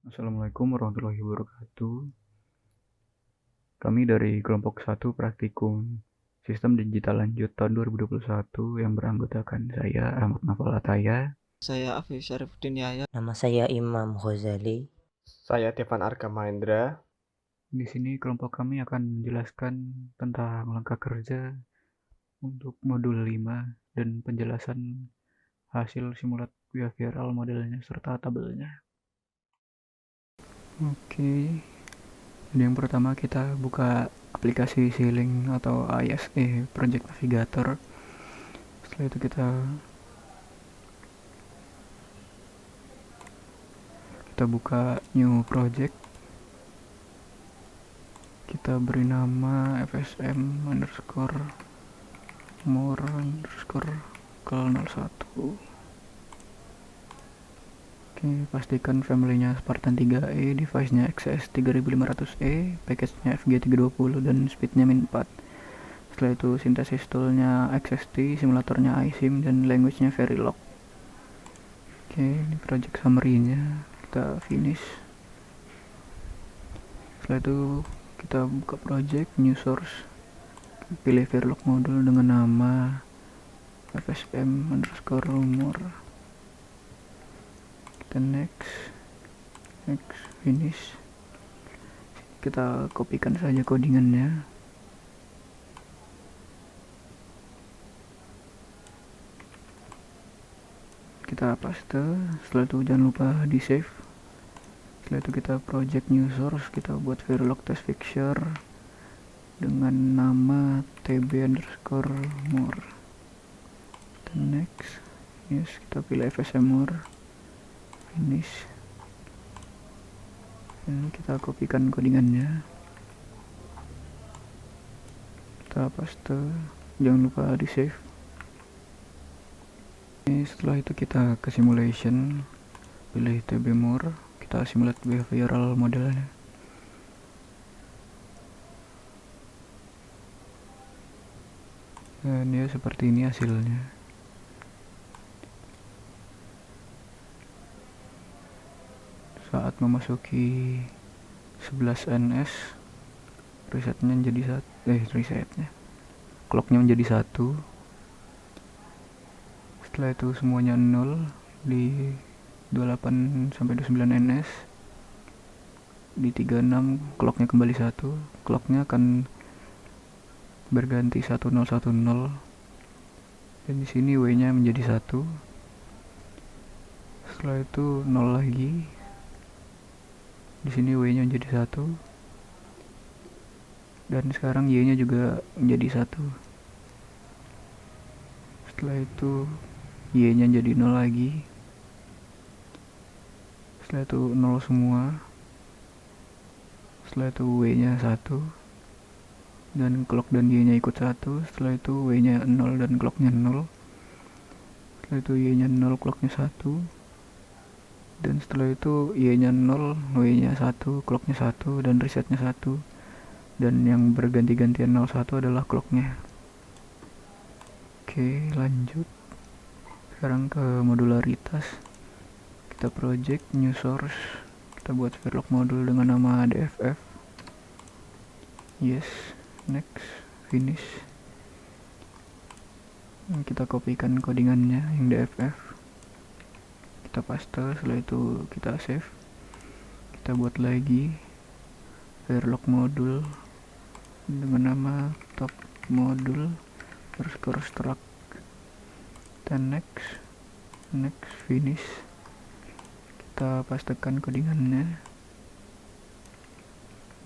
Assalamualaikum warahmatullahi wabarakatuh. Kami dari kelompok 1 Praktikum Sistem Digital Lanjut tahun 2021 yang beranggotakan saya Ahmad Nafal Ataya. Saya Afif Syarifuddin Yahya. Nama saya Imam Ghazali. Saya Tevan Arga Mahendra. Di sini kelompok kami akan menjelaskan tentang langkah kerja untuk modul 5 dan penjelasan hasil simulasi behavioral modelnya serta tabelnya. Oke. Jadi yang pertama kita buka aplikasi Sealing atau ISE Project Navigator. Setelah itu kita buka new project, kita beri nama fsm underscore more underscore ke 01. Oke, pastikan familynya Spartan 3E, device-nya XS 3500E, package-nya FG320 dan speed-nya -4. Setelah itu synthesis tool-nya XST, simulatornya iSim dan language-nya Verilog. Oke, ini project summary-nya kita finish. Setelah itu kita buka project new source, pilih Verilog modul dengan nama fsm underscore rumor, kita next finish. Kita kopikan saja codingannya, kita paste. Setelah itu jangan lupa di save. Setelah itu kita project new source, kita buat Verilog test fixture dengan nama tb underscore more. Kita next, yes, kita pilih fsm more, finish. Dan kita kopikan codingannya, kita paste, jangan lupa di save. Setelah itu kita ke simulation, pilih tb more, kita simulate behavioral modelnya. Dan ya seperti ini hasilnya. Saat memasuki 11 ns, resetnya clocknya menjadi 1. Setelah itu semuanya 0 di 28 sampai 29 ns. Di 36 clocknya kembali 1. Clocknya akan berganti 1010. Dan di sini W-nya menjadi 1. Setelah itu 0 lagi. Di sini W-nya menjadi 1. Dan sekarang Y-nya juga menjadi 1. Setelah itu Y-nya jadi 0 lagi. Setelah itu 0 semua. Setelah itu W-nya 1 dan clock dan Y-nya ikut 1. Setelah itu W-nya 0 dan clocknya 0. Setelah itu Y-nya 0, clocknya 1. Dan setelah itu Y-nya 0, W-nya 1, clocknya 1 dan resetnya 1. Dan yang berganti-gantian 01 adalah clocknya. Oke, lanjut. Sekarang ke modularitas. Kita project new source, kita buat Verilog modul dengan nama dff. Yes, next, finish. Kita kopikan codingannya yang dff, kita paste. Setelah itu kita save. Kita buat lagi Verilog modul dengan nama top modul underscore struct. Dan next, finish. Kita pastekan codingannya,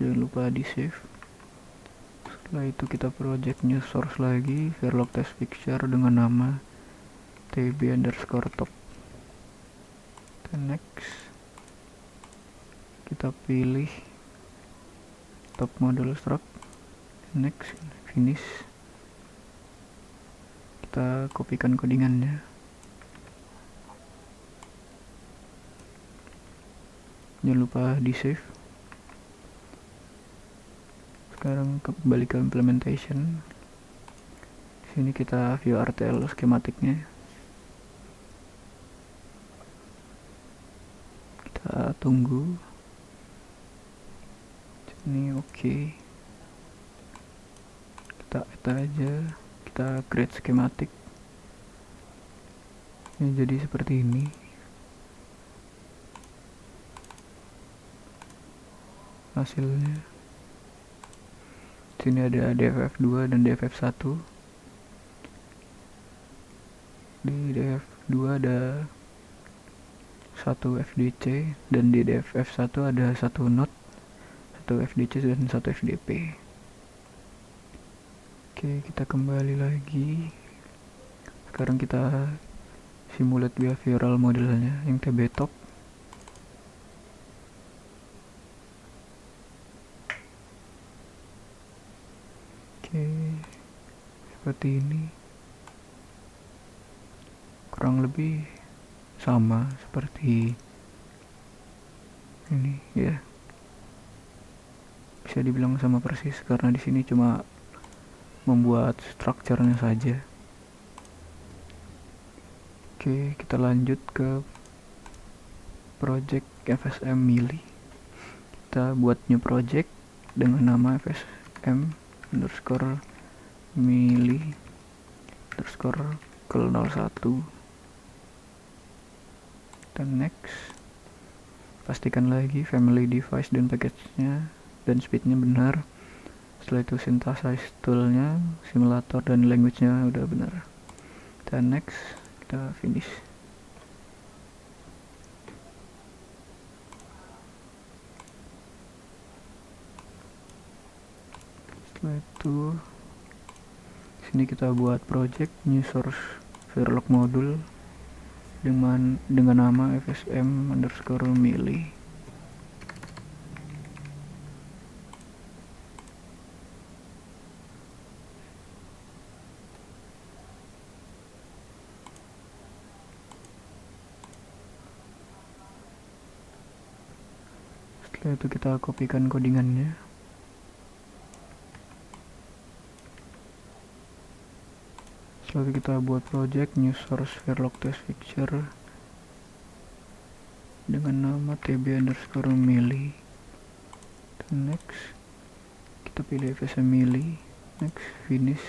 jangan lupa di save. Setelah itu kita project new source lagi, Verilog test fixture dengan nama tb underscore top. Dan next, kita pilih top model struct. Next, finish. Kita kopikan codingannya, jangan lupa di save. Sekarang kembali ke implementation. Di sini kita view RTL skematiknya. Kita tunggu. Ini oke. Kita add aja, kita create schematic. Ini jadi seperti ini. Hasilnya sini ada DFF2 dan DFF1. Di DFF2 ada 1 FDC dan di DFF1 ada 1 node, 1 FDC dan 1 FDP. Oke, kita kembali lagi. Sekarang kita simulate behavioral modelnya yang TB top. Oke, seperti ini. Kurang lebih sama seperti ini ya. Bisa dibilang sama persis karena di sini cuma membuat strukturnya saja. Oke, kita lanjut ke project FSM Mili. Kita buat new project dengan nama FSM underscore Mili underscore kel 01 dan next. Pastikan lagi family device dan package-nya dan speednya benar. Setelah itu synthesize toolnya, simulator dan language-nya udah benar. Dan next, kita finish. Setelah itu sini kita buat project new source Verilog module dengan nama FSM underscore Mili. Setelah itu kita kopikan codingannya. Setelah itu kita buat project new source Verilog test fixture dengan nama tb underscore Mili. Dan next, kita pilih FSM Mili. Next, finish.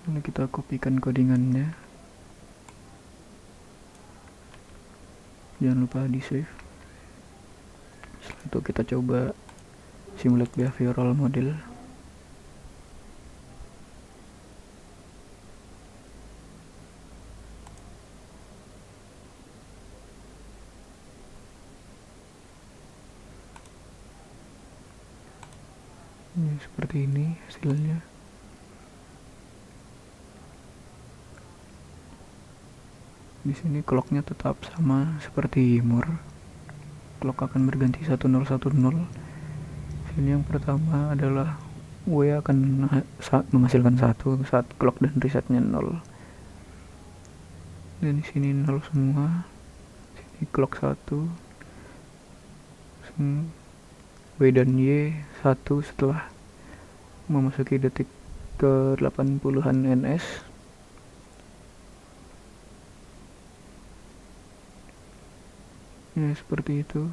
Lalu kita kopikan codingannya. Jangan lupa di save. Setelah itu kita coba simulate behavioral model. Ini seperti ini hasilnya. Di sini clocknya tetap sama seperti Moore. Clock akan berganti 1010. Sini yang pertama adalah W akan menghasilkan 1 saat clock dan resetnya 0. Dan di sini 0 semua. Sini clock 1. W dan Y 1 setelah memasuki detik ke 80-an NS. Ya, seperti itu.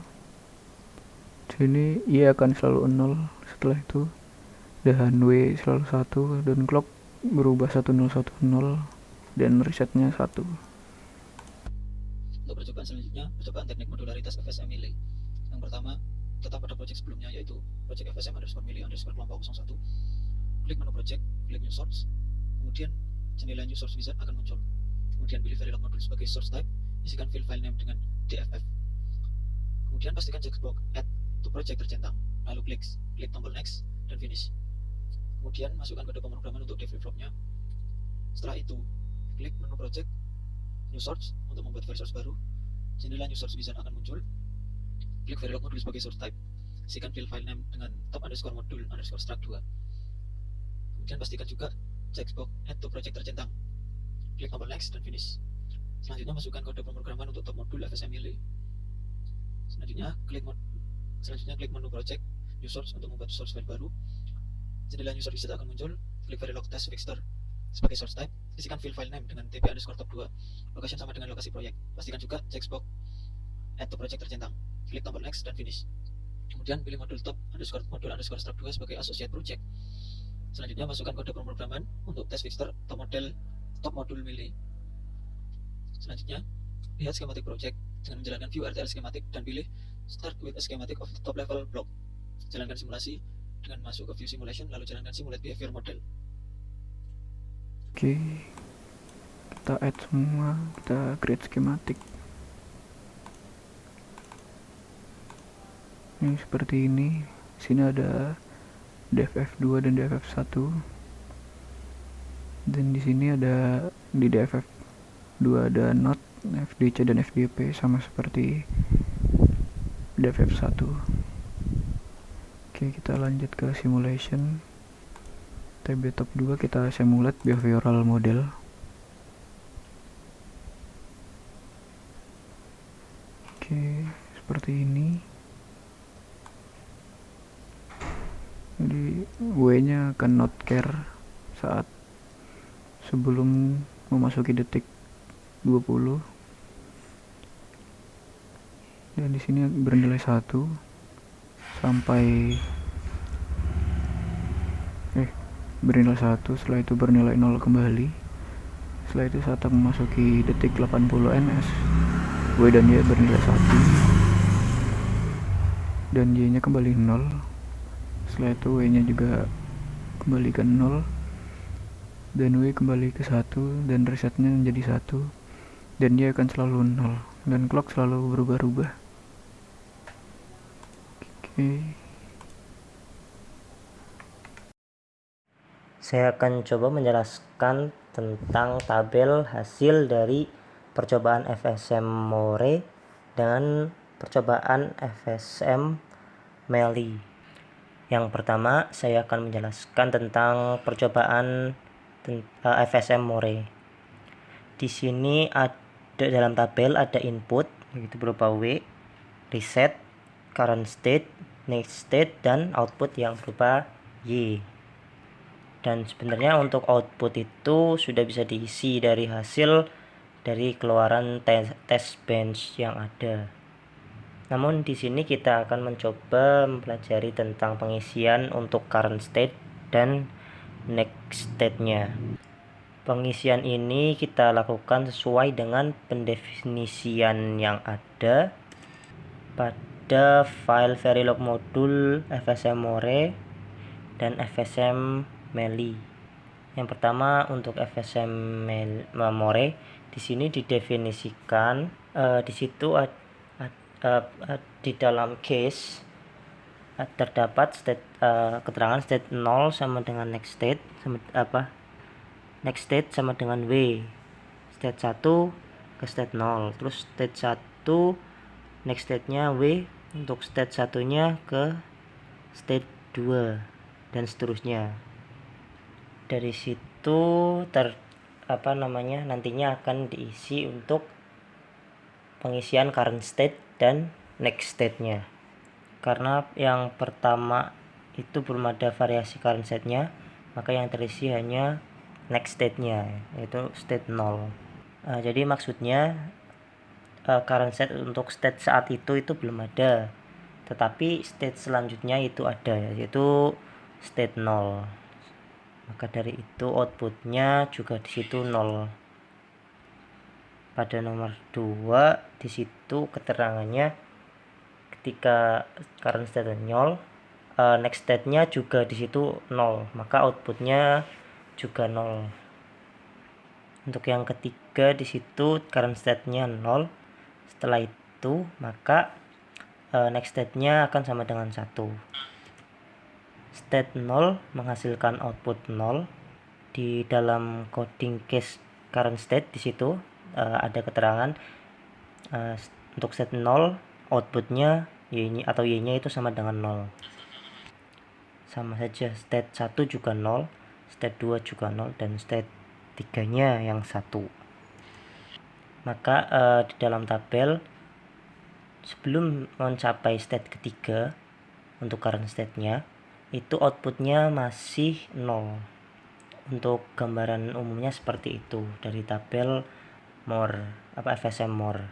Sini Y akan selalu 0 setelah itu, dan W selalu 1 dan clock berubah 1010 dan resetnya 1. Untuk percobaan selanjutnya, percobaan teknik modularitas FSM Mili. Yang pertama, tetap pada project sebelumnya, yaitu project FSM underscore Mili underscore kelompok 01. Klik menu project, klik new source, kemudian jendela new source wizard akan muncul. Kemudian pilih Verilog module sebagai source type, isikan file name dengan DFF. Kemudian pastikan checkbox add to project tercentang, lalu klik tombol next dan finish. Kemudian masukkan kode pemrograman untuk flip-flopnya. Setelah itu, klik menu project, new source untuk membuat file source baru. Jendela new source wizard akan muncul. Klik Verilog module sebagai source type, isikan file name dengan top underscore module underscore struct 2. Kemudian pastikan juga checkbox add to project tercentang. Klik tombol next dan finish. Selanjutnya masukkan kode pemrograman untuk top modul FSM Mili. Selanjutnya klik menu project, new source untuk membuat source file baru. Jendela new source wizard akan muncul. Klik Verilog test fixture sebagai source type, isikan file name dengan tb underscore top 2. Location sama dengan lokasi proyek. Pastikan juga checkbox add to project tercentang. Klik tombol next dan finish. Kemudian pilih modul struct 2 sebagai associate project. Selanjutnya masukkan kode pemrograman untuk test fixture top modul Melee. Selanjutnya lihat schematic project dengan menjalankan view RTL schematic dan pilih start with a schematic of top level block. Jalankan simulasi dengan masuk ke view simulation lalu jalankan simulate behavior model. Oke, kita add semua, kita create schematic. Ini seperti ini. Sini ada dev F2 dan dev F1. Dan di sini ada di dev F2 ada not, FDC dan FDP sama seperti dev F1. Oke, kita lanjut ke simulation. TB top 2 kita simulate behavioral model. Oke, seperti ini. Jadi W-nya akan not care saat sebelum memasuki detik 20. Dan di sini bernilai 1 sampai bernilai 1, setelah itu bernilai 0 kembali. Setelah itu saat memasuki detik 80 ns, W dan Y bernilai 1 dan Y nya kembali 0. Setelah itu W nya juga kembali ke 0 dan W kembali ke 1 dan resetnya menjadi 1 dan Y akan selalu 0 dan clock selalu berubah-ubah. Oke. Saya akan coba menjelaskan tentang tabel hasil dari percobaan FSM More dengan percobaan FSM Melee. Yang pertama, saya akan menjelaskan tentang percobaan FSM More. Di sini ada dalam tabel ada input yaitu berupa W, reset, current state, next state, dan output yang berupa Y. Dan sebenarnya untuk output itu sudah bisa diisi dari hasil dari keluaran test bench yang ada. Namun di sini kita akan mencoba mempelajari tentang pengisian untuk current state dan next state-nya. Pengisian ini kita lakukan sesuai dengan pendefinisian yang ada pada file Verilog modul FSM More dan FSM Melee. Yang pertama untuk FSM More, di sini didefinisikan di situ di dalam case terdapat state, keterangan state 0 sama dengan next state next state sama dengan W, state 1 ke state 0, terus state 1 next state nya W, untuk state 1 nya ke state 2 dan seterusnya. Dari situ nantinya akan diisi untuk pengisian current state dan next state nya. Karena yang pertama itu belum ada variasi current state nya, maka yang terisi hanya next state nya, yaitu state 0. Jadi maksudnya current state untuk state saat itu belum ada, tetapi state selanjutnya itu ada, yaitu state 0. Maka dari itu outputnya juga di situ 0. Pada nomor 2 di situ keterangannya ketika current state 0, next state-nya juga di situ 0, maka outputnya juga 0. Untuk yang ketiga di situ current state-nya 0. Setelah itu maka next state-nya akan sama dengan 1. State 0 menghasilkan output 0. Di dalam coding case current state di situ ada keterangan untuk state 0 outputnya Y-nya itu sama dengan 0. Sama saja state 1 juga 0, state 2 juga 0, dan state 3-nya yang 1. Maka di dalam tabel sebelum mencapai state ketiga untuk current state-nya itu outputnya masih 0. Untuk gambaran umumnya seperti itu dari tabel FSM More.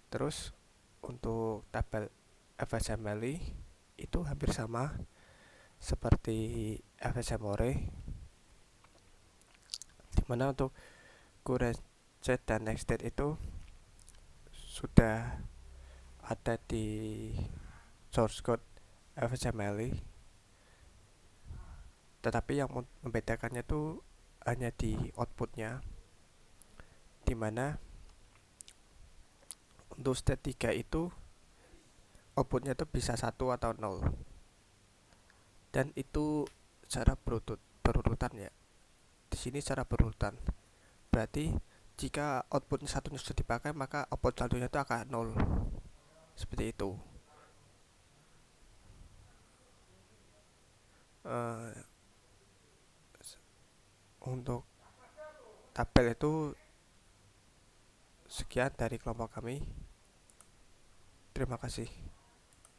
Terus untuk tabel FSM Melee itu hampir sama seperti FSM Ore, dimana untuk current state dan next state itu sudah ada di source code FSMLI, tetapi yang membedakannya itu hanya di outputnya, dimana untuk state 3 itu outputnya itu bisa 1 atau 0, dan itu secara berurutan ya. Di sini secara berurutan, berarti jika output satunya sudah dipakai maka output selanjutnya itu akan 0, seperti itu. Untuk tabel itu sekian dari kelompok kami. Terima kasih.